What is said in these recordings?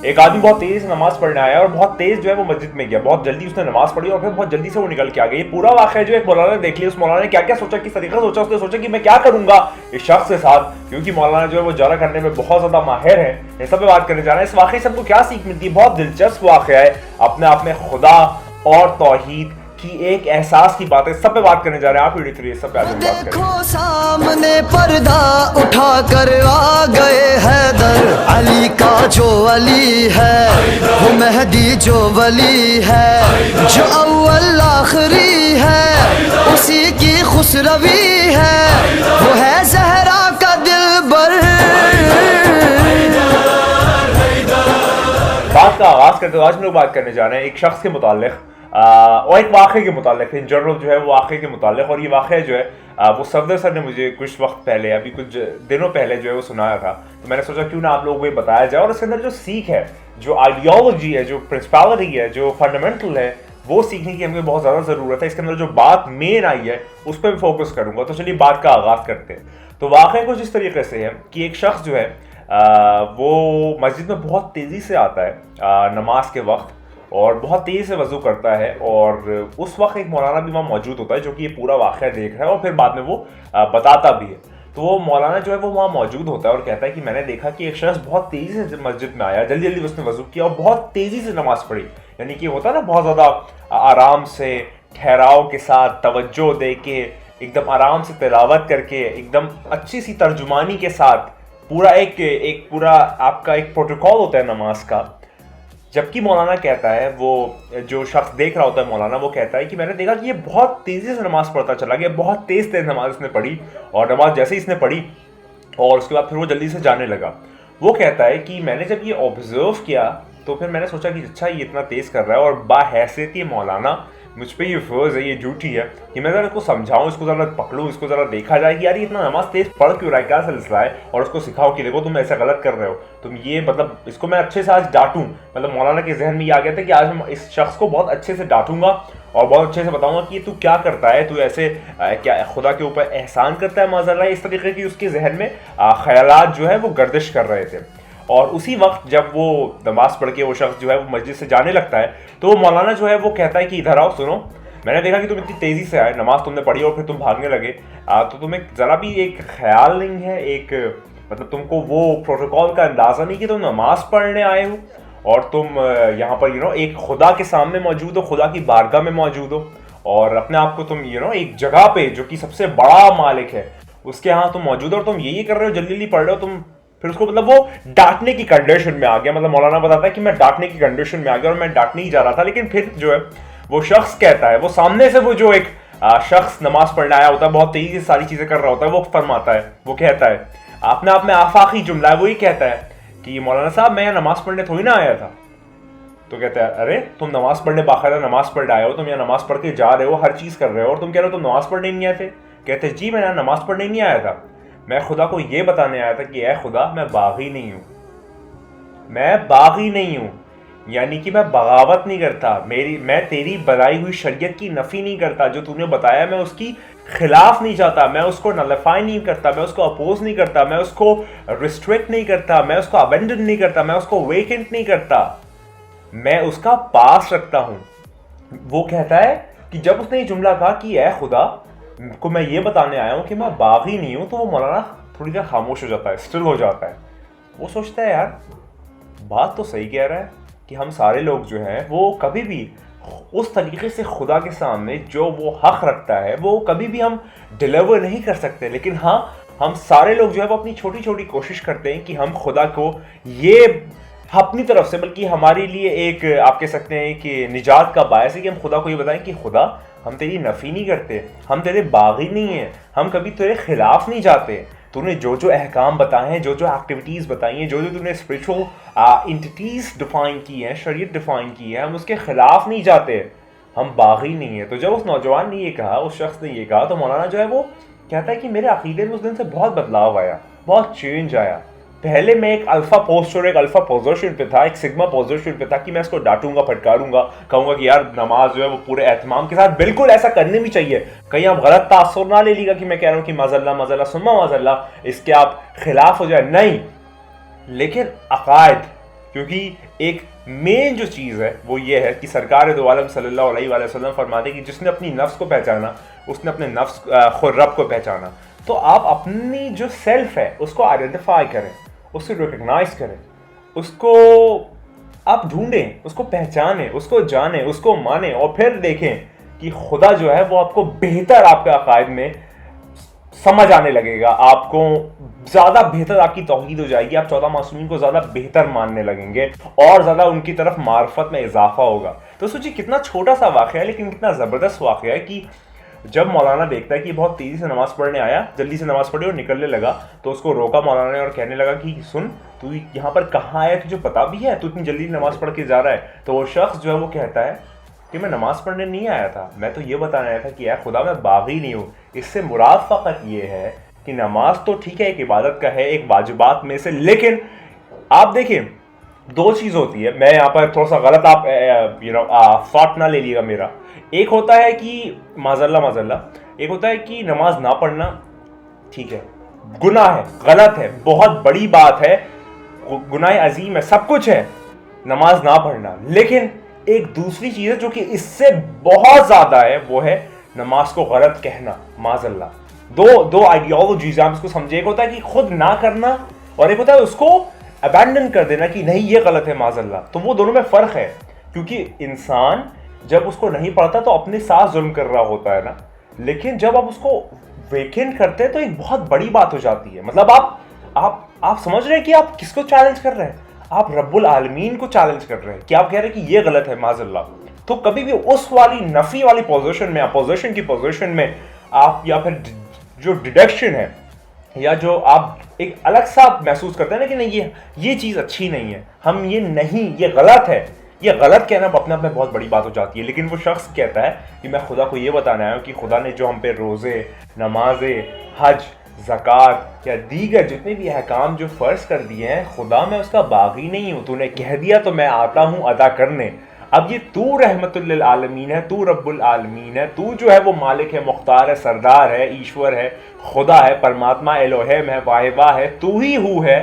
ایک آدمی بہت تیزی سے نماز پڑھنے آیا اور بہت تیز جو ہے وہ مسجد میں گیا, بہت جلدی اس نے نماز پڑھی اور پھر بہت جلدی سے وہ نکل کے آ گیا. یہ پورا واقعہ جو ایک مولانا نے دیکھ لیا, اس مولانا نے کیا کیا سوچا, کس طریقے سے سوچا, اس نے سوچا کہ میں کیا کروں گا اس شخص کے ساتھ, کیونکہ مولانا جو ہے وہ جرح کرنے میں بہت زیادہ ماہر ہے. یہ سب پہ بات کرنے جا رہے ہیں. اس واقعے سے ہم کو کیا سیکھ ملتی ہے؟ بہت دلچسپ واقعہ ہے, اپنے آپ میں خدا اور توحید کی ایک احساس کی بات ہے. سب پہ بات کرنے جا رہے ہیں. آپ ویڈیو کے لیے سب پہ آگے بات کریں. دیکھو سامنے پردہ اٹھا کر آ گئے حیدر, علی کا جو ولی ہے وہ مہدی جو ولی ہے, جو اول آخری ہے اسی کی خسروی ہے, وہ ہے زہرا کا دلبر. بات کا آغاز کرتے ہوئے آج ہم لوگ بات کرنے جا رہے ہیں ایک شخص کے متعلق اور ایک واقعے کے متعلق, ان جنرل جو ہے وہ واقعے کے متعلق. اور یہ واقعہ جو ہے وہ صفدر سر نے مجھے کچھ وقت پہلے, ابھی کچھ دنوں پہلے جو ہے وہ سنایا تھا, تو میں نے سوچا کیوں نہ آپ لوگوں کو یہ بتایا جائے. اور اس کے اندر جو سیکھ ہے, جو آئیڈیالوجی ہے, جو پرنسپلٹی ہے, جو فنڈامنٹل ہے, وہ سیکھنے کی ہمیں بہت زیادہ ضرورت ہے. اس کے اندر جو بات مین آئی ہے اس پہ بھی فوکس کروں گا. تو چلیے بات کا آغاز کرتے ہیں. تو واقعہ کچھ اس طریقے سے ہے کہ ایک شخص جو ہے وہ مسجد میں بہت تیزی سے آتا ہے نماز کے وقت, اور بہت تیز سے وضو کرتا ہے. اور اس وقت ایک مولانا بھی وہاں موجود ہوتا ہے جو کہ یہ پورا واقعہ دیکھ رہا ہے اور پھر بعد میں وہ بتاتا بھی ہے. تو وہ مولانا جو ہے وہ وہاں موجود ہوتا ہے اور کہتا ہے کہ میں نے دیکھا کہ ایک شخص بہت تیزی سے مسجد میں آیا, جلدی جلدی اس نے وضو کیا اور بہت تیزی سے نماز پڑھی. یعنی کہ ہوتا ہے نا بہت زیادہ آرام سے, ٹھہراؤ کے ساتھ, توجہ دے کے, ایک دم آرام سے تلاوت کر کے, ایک دم اچھی سی ترجمانی کے ساتھ, پورا ایک پورا آپ کا ایک پروٹوکول ہوتا ہے نماز کا. جبکہ مولانا کہتا ہے, وہ جو شخص دیکھ رہا ہوتا ہے مولانا, وہ کہتا ہے کہ میں نے دیکھا کہ یہ بہت تیزی سے نماز پڑھتا چلا گیا, بہت تیز نماز اس نے پڑھی, اور نماز جیسے ہی اس نے پڑھی اور اس کے بعد پھر وہ جلدی سے جانے لگا. وہ کہتا ہے کہ میں نے جب یہ آبزرو کیا تو پھر میں نے سوچا کہ اچھا یہ اتنا تیز کر رہا ہے, اور باحیثیت یہ مولانا مجھ پہ یہ فرض ہے, یہ ڈیوٹی ہے کہ میں ذرا اس کو سمجھاؤں, اس کو ذرا پکڑوں, اس کو ذرا دیکھا جائے کہ یار یہ اتنا نماز تیز پڑھ کیوں رہا ہے, کیا سلسلہ ہے, اور اس کو سکھاؤ کہ دیکھو تم ایسا غلط کر رہے ہو, تم یہ مطلب اس کو میں اچھے سے آج ڈانٹوں. مطلب مولانا کے ذہن میں یہ آ گیا تھا کہ آج میں اس شخص کو بہت اچھے سے ڈانٹوں گا اور بہت اچھے سے بتاؤں گا کہ تو کیا کرتا ہے, تو ایسے کیا خدا کے اوپر احسان کرتا ہے معاذ اللہ. اس طریقے کی اس کے ذہن میں خیالات جو ہے وہ گردش کر رہے تھے. اور اسی وقت جب وہ نماز پڑھ کے وہ شخص جو ہے وہ مسجد سے جانے لگتا ہے تو وہ مولانا جو ہے وہ کہتا ہے کہ ادھر آؤ, سنو, میں نے دیکھا کہ تم اتنی تیزی سے آئے, نماز تم نے پڑھی اور پھر تم بھاگنے لگے, تو تمہیں ذرا بھی ایک خیال نہیں ہے, ایک مطلب تم کو وہ پروٹوکول کا اندازہ نہیں کہ تم نماز پڑھنے آئے ہو اور تم یہاں پر ایک خدا کے سامنے موجود ہو, خدا کی بارگاہ میں موجود ہو, اور اپنے آپ کو تم ایک جگہ پہ جو کہ سب سے بڑا مالک ہے اس کے ہاں تم موجود ہو, اور تم یہی کر رہے ہو, جلدی جلدی پڑھ رہے ہو تم. پھر اس کو مطلب وہ ڈانٹنے کی کنڈیشن میں آ گیا. مطلب مولانا بتاتا ہے کہ میں ڈانٹنے کی کنڈیشن میں آ گیا اور میں ڈانٹنے ہی جا رہا تھا. لیکن پھر جو ہے وہ شخص کہتا ہے, وہ سامنے سے وہ جو ایک شخص نماز پڑھنے آیا ہوتا ہے, بہت تیزی سے ساری چیزیں کر رہا ہوتا ہے, وہ فرماتا ہے, وہ کہتا ہے, اپنے آپ میں آفاقی جملہ ہے, وہی کہتا ہے کہ مولانا صاحب میں یہاں نماز پڑھنے تھوڑی نہ آیا تھا. تو کہتا ہے ارے تم نماز پڑھنے باقاعدہ نماز پڑھ آئے ہو, تم یہاں نماز پڑھ کے جا رہے ہو, ہر چیز کر رہے ہو, اور تم کہہ رہے ہو تم نماز پڑھنے نہیں آئے تھے. کہتے جی میں یہاں نماز پڑھنے نہیں آیا تھا, میں خدا کو یہ بتانے آیا تھا کہ اے خدا میں باغی نہیں ہوں, میں باغی نہیں ہوں, یعنی کہ میں بغاوت نہیں کرتا, میں تیری بنائی ہوئی شریعت کی نفی نہیں کرتا, جو تم نے بتایا میں اس کی خلاف نہیں جاتا, میں اس کو نلیفائی نہیں کرتا, میں اس کو اپوز نہیں کرتا, میں اس کو ریسٹرکٹ نہیں کرتا, میں اس کو ابینڈن نہیں کرتا, میں اس کو ویکنٹ نہیں کرتا, میں اس کا پاس رکھتا ہوں. وہ کہتا ہے کہ جب اس نے یہ جملہ کہا کہ اے خدا کو میں یہ بتانے آیا ہوں کہ میں باغی نہیں ہوں, تو وہ مولانا تھوڑی دیر خاموش ہو جاتا ہے, اسٹل ہو جاتا ہے. وہ سوچتا ہے یار بات تو صحیح کہہ رہا ہے کہ ہم سارے لوگ جو ہیں وہ کبھی بھی اس طریقے سے خدا کے سامنے جو وہ حق رکھتا ہے وہ کبھی بھی ہم ڈیلیور نہیں کر سکتے. لیکن ہاں ہم سارے لوگ جو ہے وہ اپنی چھوٹی چھوٹی کوشش کرتے ہیں کہ ہم خدا کو یہ اپنی طرف سے, بلکہ ہمارے لیے ایک آپ کہہ سکتے ہیں کہ نجات کا باعث ہے کہ ہم خدا کو یہ بتائیں کہ خدا ہم تیری نفی نہیں کرتے, ہم تیرے باغی نہیں ہیں, ہم کبھی تیرے خلاف نہیں جاتے, تو نے جو جو احکام بتائے ہیں, جو جو ایکٹیویٹیز بتائی ہیں, جو جو تو نے اسپرچول انٹیٹیز ڈیفائن کی ہیں, شریعت ڈیفائن کی ہے, ہم اس کے خلاف نہیں جاتے, ہم باغی نہیں ہیں. تو جب اس نوجوان نے یہ کہا, اس شخص نے یہ کہا, تو مولانا جو ہے وہ کہتا ہے کہ میرے عقیدے میں اس دن سے بہت بدلاؤ آیا, بہت چینج آیا. پہلے میں ایک الفا پوسچر, ایک الفا پوزیشن پہ تھا, ایک سگما پوزیشن پہ تھا کہ میں اس کو ڈانٹوں گا, پھٹکاروں گا, کہوں گا کہ یار نماز جو ہے وہ پورے اہتمام کے ساتھ بالکل ایسا کرنے بھی چاہیے, کہیں آپ غلط تاثر نہ لے لیے گا کہ میں کہہ رہا ہوں کہ معاذ اللہ سما معاذ اللہ اس کے آپ خلاف ہو جائے, نہیں. لیکن عقائد, کیونکہ ایک مین جو چیز ہے وہ یہ ہے کہ سرکار دو عالم صلی اللہ علیہ وآلہ وسلم فرماتے کہ جس نے اپنی نفس کو پہچانا اس نے اپنے نفس خود رب کو پہچانا. تو آپ اپنی جو سیلف ہے اس کو آئیڈینٹیفائی کریں, اس کو ریکگنائز کریں, اس کو آپ ڈھونڈیں, اس کو پہچانیں, اس کو جانیں, اس کو مانیں, اور پھر دیکھیں کہ خدا جو ہے وہ آپ کو بہتر آپ کے عقائد میں سمجھ آنے لگے گا, آپ کو زیادہ بہتر آپ کی توحید ہو جائے گی, آپ 14 معصومین کو زیادہ بہتر ماننے لگیں گے اور زیادہ ان کی طرف معرفت میں اضافہ ہوگا. تو سوچیے کتنا چھوٹا سا واقعہ ہے لیکن کتنا زبردست واقعہ ہے کہ جب مولانا دیکھتا ہے کہ بہت تیزی سے نماز پڑھنے آیا, جلدی سے نماز پڑھی اور نکلنے لگا, تو اس کو روکا مولانا نے اور کہنے لگا کہ سن, تو یہاں پر کہاں آیا, تجھے پتا بھی ہے تو اتنی جلدی نماز پڑھ کے جا رہا ہے؟ تو وہ شخص جو ہے وہ کہتا ہے کہ میں نماز پڑھنے نہیں آیا تھا, میں تو یہ بتانا آیا تھا کہ اے خدا میں باغی نہیں ہوں. اس سے مراد فقط یہ ہے کہ نماز تو ٹھیک ہے ایک عبادت کا ہے, ایک واجبات میں سے, لیکن آپ دیکھیں دو چیز ہوتی ہے. میں یہاں پر تھوڑا سا غلط آپ تھاٹ نہ لے لیے گا میرا. ایک ہوتا ہے کہ معذاللہ ایک ہوتا ہے کہ نماز نہ پڑھنا ٹھیک ہے, گناہ ہے, غلط ہے, بہت بڑی بات ہے, گناہ عظیم ہے, سب کچھ ہے نماز نہ پڑھنا. لیکن ایک دوسری چیز ہے جو کہ اس سے بہت زیادہ ہے, وہ ہے نماز کو غلط کہنا. معذاللہ دو آئیڈیالوجیز آپ اس کو سمجھے, ایک ہوتا ہے کہ خود نہ کرنا اور ایک ہوتا ہے اس کو ابینڈن کر دینا کہ نہیں یہ غلط ہے معذاللہ. تو وہ دونوں میں فرق ہے, کیونکہ انسان جب اس کو نہیں پڑھتا تو اپنے ساتھ ظلم کر رہا ہوتا ہے نا, لیکن جب آپ اس کو ویکینڈ کرتے ہیں تو ایک بہت بڑی بات ہو جاتی ہے. مطلب آپ سمجھ رہے ہیں کہ آپ کس کو چیلنج کر رہے ہیں؟ آپ رب العالمین کو چیلنج کر رہے ہیں کہ آپ کہہ رہے ہیں کہ یہ غلط ہے معذاللہ. تو کبھی بھی اس والی نفی والی پوزیشن میں, اپوزیشن کی پوزیشن میں آپ, یا پھر جو ڈیڈکشن ہے یا جو آپ ایک الگ سا محسوس کرتے ہیں نا کہ نہیں یہ چیز اچھی نہیں ہے, ہم یہ نہیں, یہ غلط ہے, یہ غلط کہنا اپنے آپ میں بہت بڑی بات ہو جاتی ہے. لیکن وہ شخص کہتا ہے کہ میں خدا کو یہ بتانا آیا ہوں کہ خدا نے جو ہم پہ روزے, نمازیں, حج, زکوٰۃ یا دیگر جتنے بھی احکام جو فرض کر دیے ہیں, خدا میں اس کا باغی نہیں ہوں, تو نے کہہ دیا تو میں آتا ہوں ادا کرنے. اب یہ تو رحمت للعالمین ہے, تو رب العالمین ہے, تو جو ہے وہ مالک ہے, مختار ہے, سردار ہے, ایشور ہے, خدا ہے, پرماتما الوہیم ہے, واحبہ ہے, تو ہی ہو ہے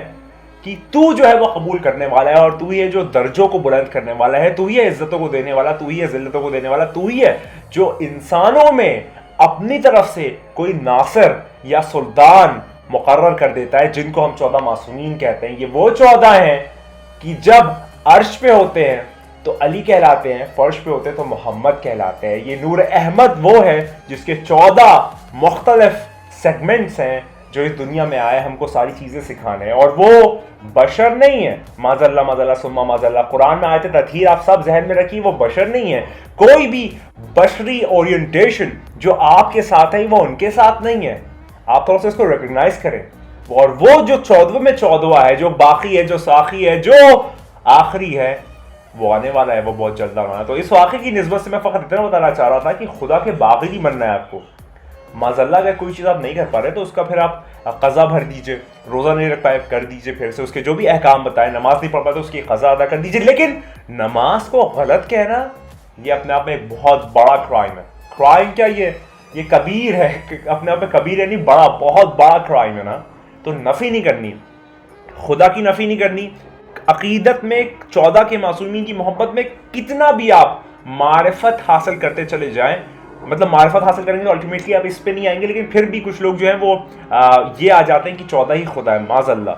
کہ تو جو ہے وہ قبول کرنے والا ہے, اور تو ہی ہے جو درجوں کو بلند کرنے والا ہے, تو ہی ہے عزتوں کو دینے والا, تو ہی ہے ذلتوں کو دینے والا, تو ہی ہے جو انسانوں میں اپنی طرف سے کوئی ناصر یا سلطان مقرر کر دیتا ہے, جن کو ہم 14 معصومین کہتے ہیں. یہ وہ 14 ہیں کہ جب عرش پہ ہوتے ہیں تو علی کہلاتے ہیں, فرش پہ ہوتے ہیں تو محمد کہلاتے ہیں. یہ نور احمد وہ ہے جس کے 14 مختلف سیگمنٹس ہیں جو اس دنیا میں آئے ہم کو ساری چیزیں سکھانے ہیں, اور وہ بشر نہیں ہے. معذاللہ ثم معذاللہ, قرآن میں آیت تطہیر آپ سب ذہن میں رکھیے, وہ بشر نہیں ہے. کوئی بھی بشری اورینٹیشن جو آپ کے ساتھ ہے وہ ان کے ساتھ نہیں ہے. آپ تھوڑا سا اس کو ریکگنائز کریں. اور وہ جو 14 میں 14 ہے, جو باقی ہے, جو ساقی ہے, جو آخری ہے, وہ آنے والا ہے, وہ بہت جلد آنا ہے. تو اس واقعے کی نسبت سے میں فقط اتنا بتانا چاہ رہا تھا کہ خدا کے باغی نہیں بننا ہے آپ کو. معذاللہ اگر کوئی چیز آپ نہیں کر پا رہے تو اس کا پھر آپ قضا بھر دیجئے, روزہ نہیں رکھ پائے کر دیجئے, پھر سے اس کے جو بھی احکام بتائے, نماز نہیں پڑھ پائے تو اس کی قضا ادا کر دیجئے. لیکن نماز کو غلط کہنا یہ اپنے آپ میں ایک بہت بڑا کرائم ہے. کرائم کیا, یہ کبیر ہے, اپنے آپ میں کبیر ہے نہیں, بڑا, بہت بڑا کرائم ہے نا. تو نفی نہیں کرنی, خدا کی نفی نہیں کرنی. عقیدت میں 14 کے معصومین کی محبت میں کتنا بھی آپ معرفت حاصل کرتے چلے جائیں, مطلب معرفت حاصل کریں گے تو الٹیمیٹلی آپ اس پہ نہیں آئیں گے. لیکن پھر بھی کچھ لوگ جو ہیں وہ یہ آ جاتے ہیں کہ 14 ہی خدا ہے. معاذاللہ,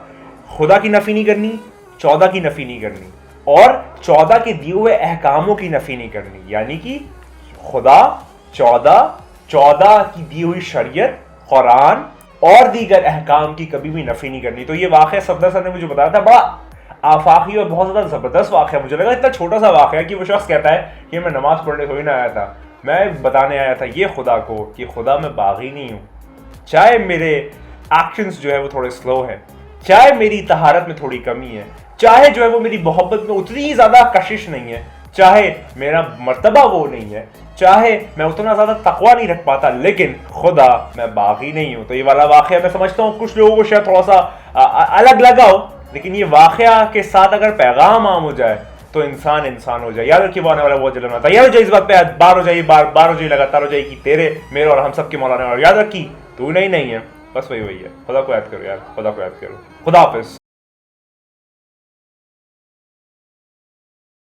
خدا کی نفی نہیں کرنی, 14 کی نفی نہیں کرنی, اور 14 کے دیے ہوئے احکاموں کی نفی نہیں کرنی. یعنی کہ خدا 14 کی دی ہوئی شریعت, قرآن اور دیگر احکام کی کبھی بھی نفی نہیں کرنی. تو یہ واقعہ صفدر صاحب نے مجھے بتایا تھا, بڑا آفاقی اور بہت زیادہ زبردست واقعہ. مجھے لگا اتنا چھوٹا سا واقعہ کہ وہ شخص کہتا ہے کہ میں نماز پڑھنے تھوڑی نہ آیا تھا, میں بتانے آیا تھا یہ خدا کو کہ خدا میں باغی نہیں ہوں. چاہے میرے ایکشنز جو ہے وہ تھوڑے سلو ہیں, چاہے میری طہارت میں تھوڑی کمی ہے, چاہے جو ہے وہ میری محبت میں اتنی زیادہ کشش نہیں ہے, چاہے میرا مرتبہ وہ نہیں ہے, چاہے میں اتنا زیادہ تقویٰ نہیں رکھ پاتا, لیکن خدا میں باغی نہیں ہوں. تو یہ والا واقعہ میں سمجھتا ہوں کچھ لوگوں کو شاید تھوڑا سا الگ لگا ہو, لیکن یہ واقعہ کے ساتھ اگر پیغام عام ہو جائے تو انسان ہو جائے. یاد رکھیے وہ آنے والا بہت جلد ہوتا ہے. یاد ہو جائے اس بات پہ, بار ہو جائے, لگاتار ہو جائے کہ تیرے, میرے اور ہم سب کے مولانا. اور یاد رکھی تو نہیں ہے, بس وہی ہے. خدا کو یاد کرو یار, خدا کو یاد کرو. خدا حافظ.